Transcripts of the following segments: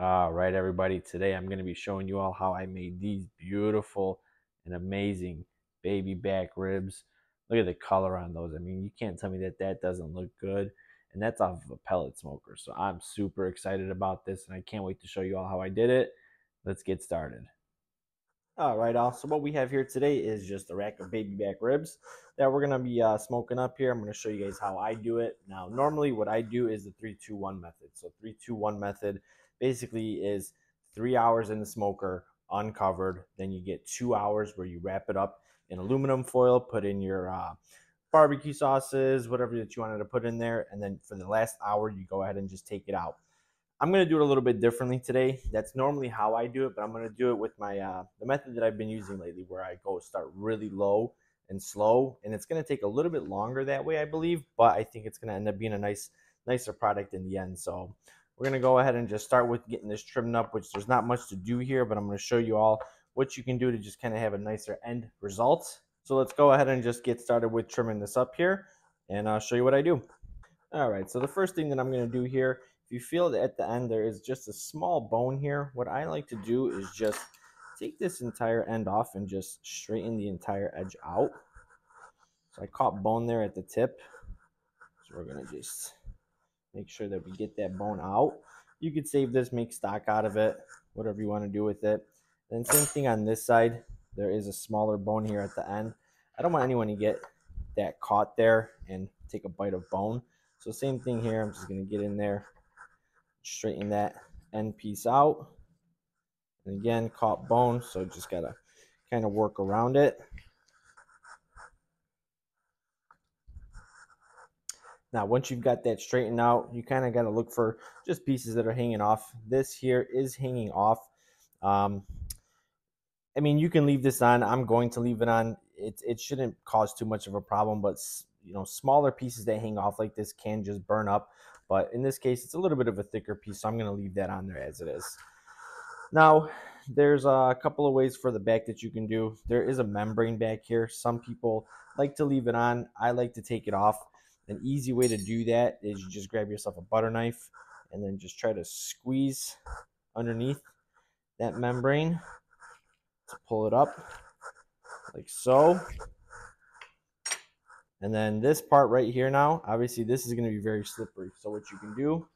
All right, everybody. Today I'm going to be showing you all how I made these beautiful and amazing baby back ribs. Look at the color on those. I mean, you can't tell me that that doesn't look good. And that's off of a pellet smoker. So I'm super excited about this and I can't wait to show you all how I did it. Let's get started. All right, all. So what we have here today is just a rack of baby back ribs that we're gonna be smoking up here. I'm gonna show you guys how I do it. Now, normally what I do is the 3-2-1 method. So 3-2-1 method basically is 3 hours in the smoker uncovered. Then you get 2 hours where you wrap it up in aluminum foil, put in your barbecue sauces, whatever that you wanted to put in there, and then for the last hour you go ahead and just take it out. I'm going to do it a little bit differently today. That's normally how I do it, but I'm going to do it with my the method that I've been using lately, where I go start really low and slow, and it's going to take a little bit longer that way, I believe, but I think it's going to end up being a nicer product in the end. So we're going to go ahead and just start with getting this trimmed up, which there's not much to do here, but I'm going to show you all what you can do to just kind of have a nicer end result. So let's go ahead and just get started with trimming this up here, and I'll show you what I do. All right, so the first thing that I'm going to do here, if you feel that at the end there is just a small bone here, what I like to do is just take this entire end off and just straighten the entire edge out. So I caught bone there at the tip, so we're going to just make sure that we get that bone out. You could save this, make stock out of it, whatever you want to do with it. And same thing on this side, there is a smaller bone here at the end. I don't want anyone to get that caught there and take a bite of bone. So same thing here, I'm just going to get in there, straighten that end piece out. And again, caught bone, so just got to kind of work around it. Now, once you've got that straightened out, you kind of got to look for just pieces that are hanging off. This here is hanging off. I mean, you can leave this on. I'm going to leave it on. It shouldn't cause too much of a problem, but smaller pieces that hang off like this can just burn up. But in this case, it's a little bit of a thicker piece, so I'm going to leave that on there as it is. Now, there's a couple of ways for the back that you can do. There is a membrane back here. Some people like to leave it on. I like to take it off. An easy way to do that is you just grab yourself a butter knife and then just try to squeeze underneath that membrane to pull it up like so. And then this part right here now, obviously this is going to be very slippery. So what you can do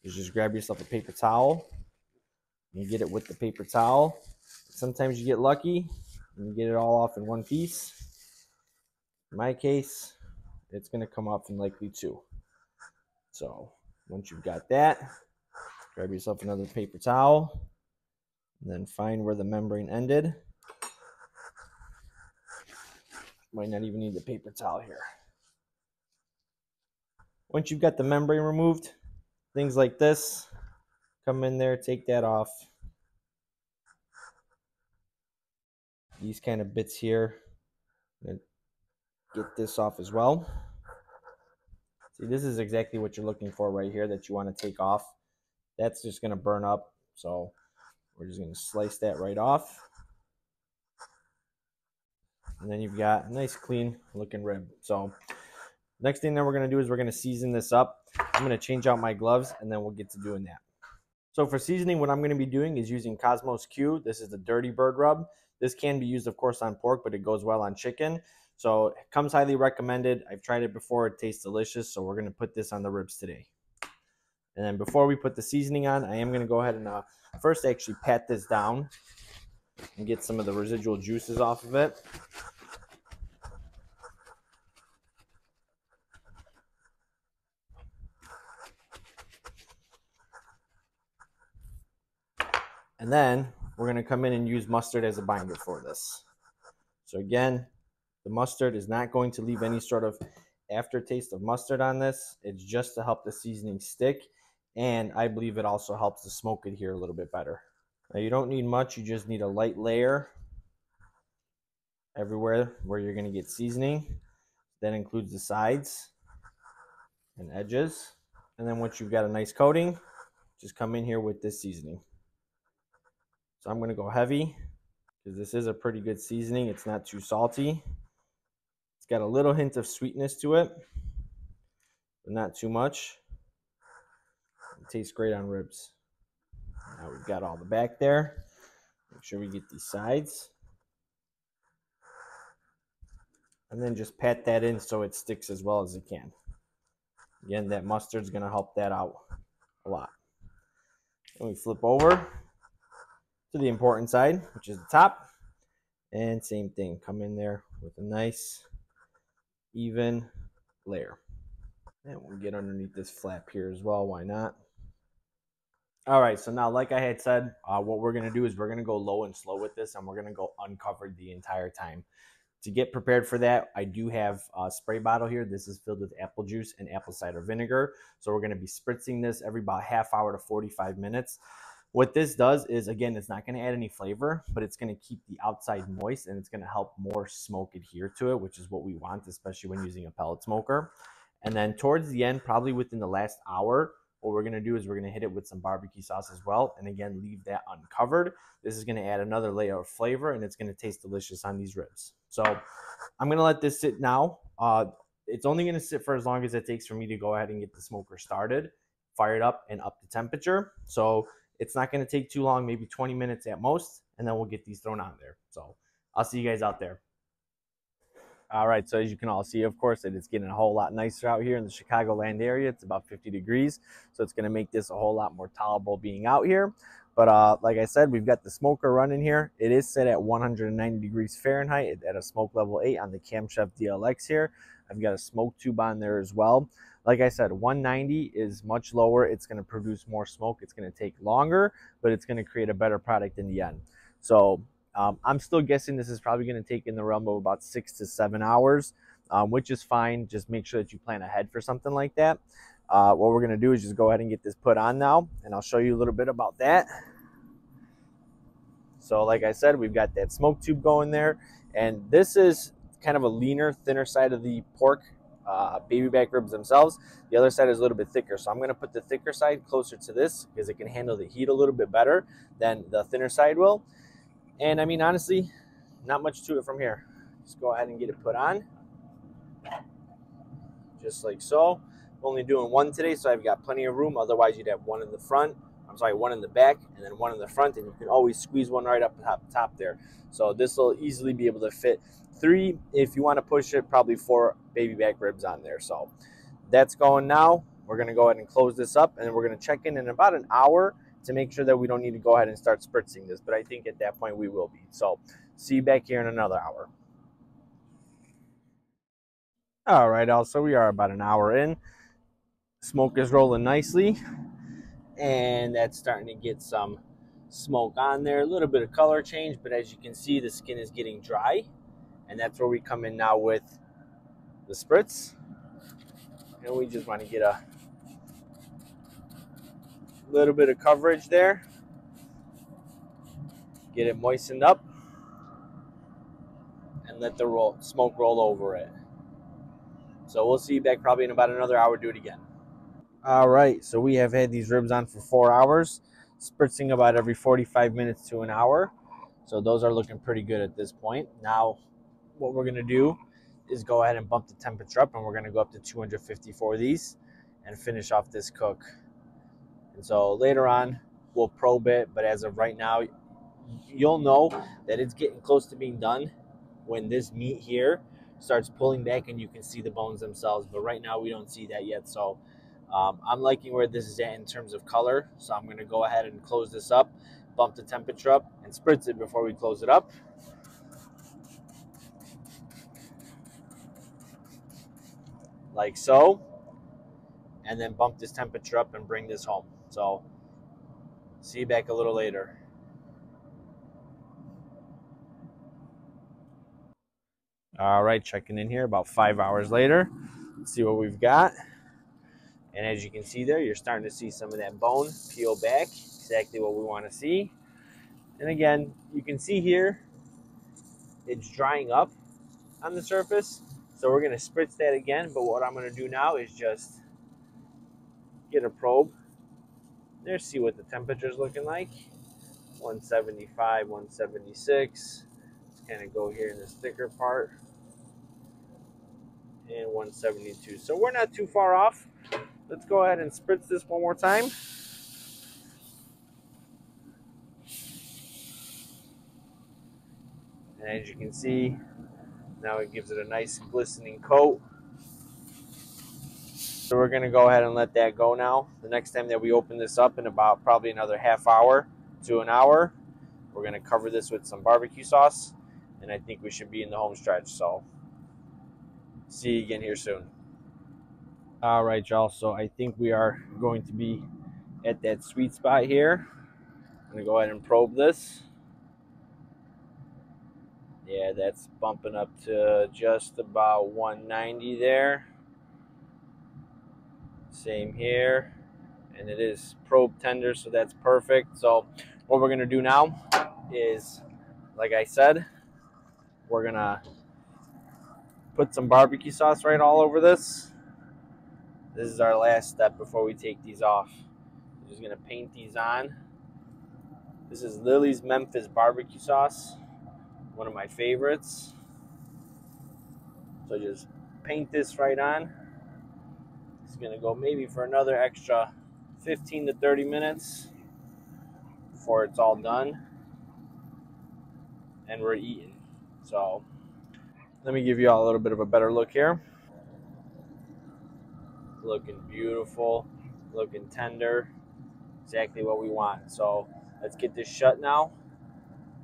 is just grab yourself a paper towel. You get it with the paper towel. Sometimes you get lucky and you get it all off in one piece. In my case, it's going to come off in likely two. So once you've got that, grab yourself another paper towel and then find where the membrane ended. Might not even need the paper towel here. Once you've got the membrane removed, things like this, come in there, take that off. These kind of bits here, get this off as well. See, this is exactly what you're looking for right here that you want to take off. That's just going to burn up, so we're just going to slice that right off. And then you've got a nice clean looking rib. So next thing that we're going to do is we're going to season this up. I'm going to change out my gloves and then we'll get to doing that. So for seasoning, what I'm going to be doing is using Cosmos Q. This is the Dirty Bird rub. This can be used, of course, on pork, but it goes well on chicken. So it comes highly recommended. I've tried it before. It tastes delicious. So we're going to put this on the ribs today. And then before we put the seasoning on, I am going to go ahead and first actually pat this down and get some of the residual juices off of it. And then we're going to come in and use mustard as a binder for this. So again, the mustard is not going to leave any sort of aftertaste of mustard on this. It's just to help the seasoning stick. And I believe it also helps to smoke it here a little bit better. Now you don't need much. You just need a light layer everywhere where you're going to get seasoning. That includes the sides and edges. And then once you've got a nice coating, just come in here with this seasoning. So I'm going to go heavy because this is a pretty good seasoning. It's not too salty. It's got a little hint of sweetness to it, but not too much. It tastes great on ribs. Now we've got all the back there. Make sure we get these sides. And then just pat that in so it sticks as well as it can. Again, that mustard's going to help that out a lot. And we flip over to the important side, which is the top. And same thing, come in there with a nice, even layer. And we'll get underneath this flap here as well, why not? All right, so now, like I had said, what we're going to do is we're going to go low and slow with this, and we're going to go uncovered the entire time. To get prepared for that, I do have a spray bottle here. This is filled with apple juice and apple cider vinegar. So we're going to be spritzing this every about half hour to 45 minutes. What this does is, again, it's not going to add any flavor, but it's going to keep the outside moist, and it's going to help more smoke adhere to it, which is what we want, especially when using a pellet smoker. And then towards the end, probably within the last hour, what we're going to do is we're going to hit it with some barbecue sauce as well. And again, leave that uncovered. This is going to add another layer of flavor, and it's going to taste delicious on these ribs. So I'm going to let this sit now. It's only going to sit for as long as it takes for me to go ahead and get the smoker started, fire it up, and up the temperature. So it's not going to take too long, maybe 20 minutes at most, and then we'll get these thrown on there. So I'll see you guys out there. All right, so as you can all see, of course, it is getting a whole lot nicer out here in the Chicagoland area. It's about 50 degrees, so it's going to make this a whole lot more tolerable being out here. But like I said, we've got the smoker running here. It is set at 190 degrees Fahrenheit at a smoke level 8 on the Camchef DLX here. I've got a smoke tube on there as well. Like I said, 190 is much lower. It's going to produce more smoke. It's going to take longer, but it's going to create a better product in the end. So I'm still guessing this is probably going to take in the realm of about 6 to 7 hours, which is fine. Just make sure that you plan ahead for something like that. What we're going to do is just go ahead and get this put on now, and I'll show you a little bit about that. So like I said, we've got that smoke tube going there, and this is kind of a leaner, thinner side of the pork baby back ribs themselves. The other side is a little bit thicker, so I'm going to put the thicker side closer to this because it can handle the heat a little bit better than the thinner side will. And I mean, honestly, not much to it from here. Just go ahead and get it put on. Just like so. I'm only doing one today, so I've got plenty of room. Otherwise, you'd have one in the front. I'm sorry, one in the back, and then one in the front. And you can always squeeze one right up top there. So this will easily be able to fit 3. If you want to push it, probably 4 baby back ribs on there. So that's going now. We're going to go ahead and close this up, and then we're going to check in about an hour to make sure that we don't need to go ahead and start spritzing this. But I think at that point we will be. So see you back here in another hour. All right, also we are about an hour in. Smoke is rolling nicely, and that's starting to get some smoke on there. A little bit of color change, but as you can see, the skin is getting dry, and that's where we come in now with the spritz. And we just want to get a little bit of coverage there, get it moistened up, and let the smoke roll over it. So we'll see you back probably in about another hour. Do it again. All right, so we have had these ribs on for 4 hours, spritzing about every 45 minutes to an hour. So those are looking pretty good at this point. Now, what we're going to do is go ahead and bump the temperature up, and we're going to go up to 250 for these and finish off this cook. And so later on, we'll probe it, but as of right now, you'll know that it's getting close to being done when this meat here starts pulling back and you can see the bones themselves. But right now, we don't see that yet. So I'm liking where this is at in terms of color. So I'm going to go ahead and close this up, bump the temperature up, and spritz it before we close it up. Like so. And then bump this temperature up and bring this home. So see you back a little later. All right, checking in here about 5 hours later. Let's see what we've got. And as you can see there, you're starting to see some of that bone peel back. Exactly what we want to see. And again, you can see here, it's drying up on the surface. So we're going to spritz that again. But what I'm going to do now is just get a probe there, see what the temperature is looking like. 175, 176. Let's kind of go here in this thicker part. And 172. So we're not too far off. Let's go ahead and spritz this one more time. And as you can see, now it gives it a nice glistening coat. So we're gonna go ahead and let that go now. The next time that we open this up in about probably another half hour to an hour, we're gonna cover this with some barbecue sauce, and I think we should be in the home stretch. So see you again here soon. All right, y'all. So I think we are going to be at that sweet spot here. I'm gonna go ahead and probe this. Yeah, that's bumping up to just about 190 there. Same here. And it is probe tender, so that's perfect. So what we're gonna do now is, like I said, we're gonna put some barbecue sauce right all over this. This is our last step before we take these off. We're just gonna paint these on. This is Lily's Memphis barbecue sauce, one of my favorites. So just paint this right on. It's gonna go maybe for another extra 15 to 30 minutes before it's all done and we're eating. So let me give you all a little bit of a better look here. Looking beautiful, looking tender, exactly what we want. So let's get this shut now,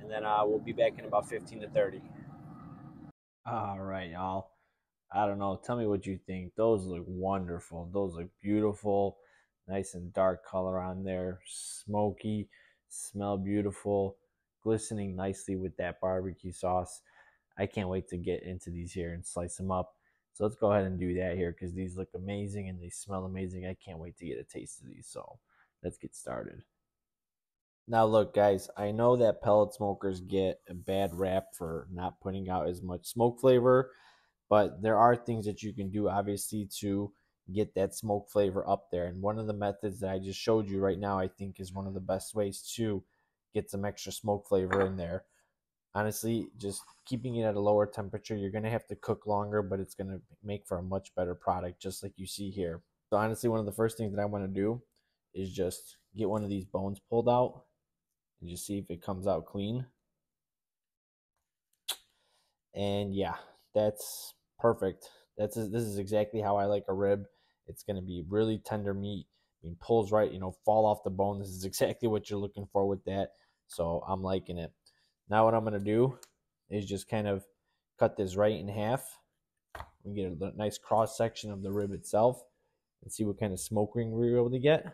and then we'll be back in about 15 to 30. All right, y'all. I don't know. Tell me what you think. Those look wonderful. Those look beautiful. Nice and dark color on there. Smoky. Smell beautiful. Glistening nicely with that barbecue sauce. I can't wait to get into these here and slice them up. So let's go ahead and do that here because these look amazing and they smell amazing. I can't wait to get a taste of these. So let's get started. Now, look, guys, I know that pellet smokers get a bad rap for not putting out as much smoke flavor, but there are things that you can do, obviously, to get that smoke flavor up there. And one of the methods that I just showed you right now, I think, is one of the best ways to get some extra smoke flavor in there. Honestly, just keeping it at a lower temperature, you're going to have to cook longer, but it's going to make for a much better product, just like you see here. So honestly, one of the first things that I want to do is just get one of these bones pulled out and just see if it comes out clean. And yeah, that's perfect. This is exactly how I like a rib. It's going to be really tender meat. I mean, pulls right, fall off the bone. This is exactly what you're looking for with that. So I'm liking it. Now what I'm going to do is just kind of cut this right in half. We get a nice cross section of the rib itself and see what kind of smoke ring we're able to get.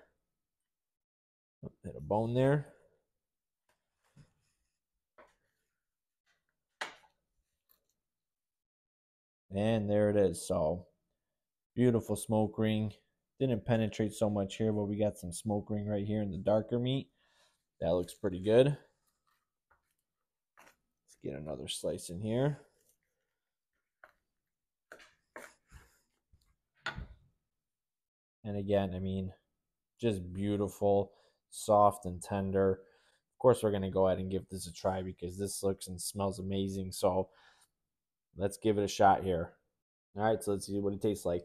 Hit a bone there. And there it is. So beautiful smoke ring. Didn't penetrate so much here, but we got some smoke ring right here in the darker meat. That looks pretty good. Let's get another slice in here. And again, I mean, just beautiful, soft and tender. Of course, we're going to go ahead and give this a try because this looks and smells amazing. So let's give it a shot here. All right, so let's see what it tastes like.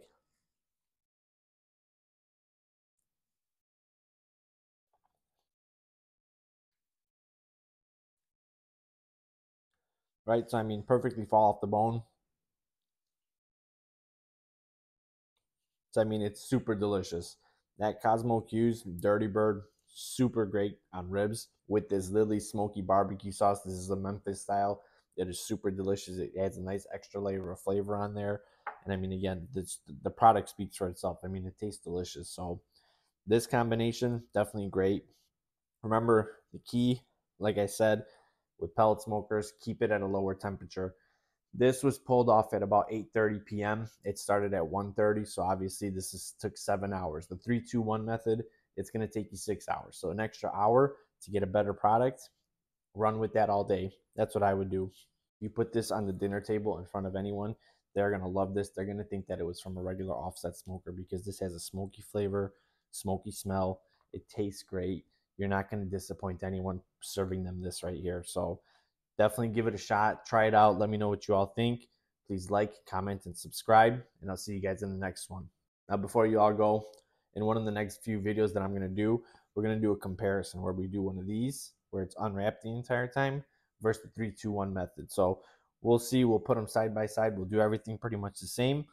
Right, so I mean, perfectly fall off the bone. So I mean, it's super delicious. That Cosmo Q's Dirty Bird, super great on ribs with this Lily smoky barbecue sauce. This is the Memphis style. It is super delicious. It adds a nice extra layer of flavor on there. And I mean, again, the product speaks for itself. I mean, it tastes delicious. So this combination, definitely great. Remember the key, like I said, with pellet smokers, keep it at a lower temperature. This was pulled off at about 8:30 p.m. It started at 1:30, so obviously took 7 hours. The 3-2-1 method, it's going to take you 6 hours. So an extra hour to get a better product. Run with that all day. That's what I would do. You put this on the dinner table in front of anyone, they're going to love this. They're going to think that it was from a regular offset smoker because this has a smoky flavor, smoky smell. It tastes great. You're not going to disappoint anyone serving them this right here. So definitely give it a shot. Try it out. Let me know what you all think. Please like, comment, and subscribe. And I'll see you guys in the next one. Now, before you all go, in one of the next few videos that I'm going to do, we're going to do a comparison where we do one of these where it's unwrapped the entire time versus the 3-2-1 method. So we'll see. We'll put them side by side. We'll do everything pretty much the same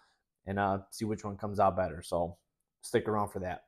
and see which one comes out better. So stick around for that.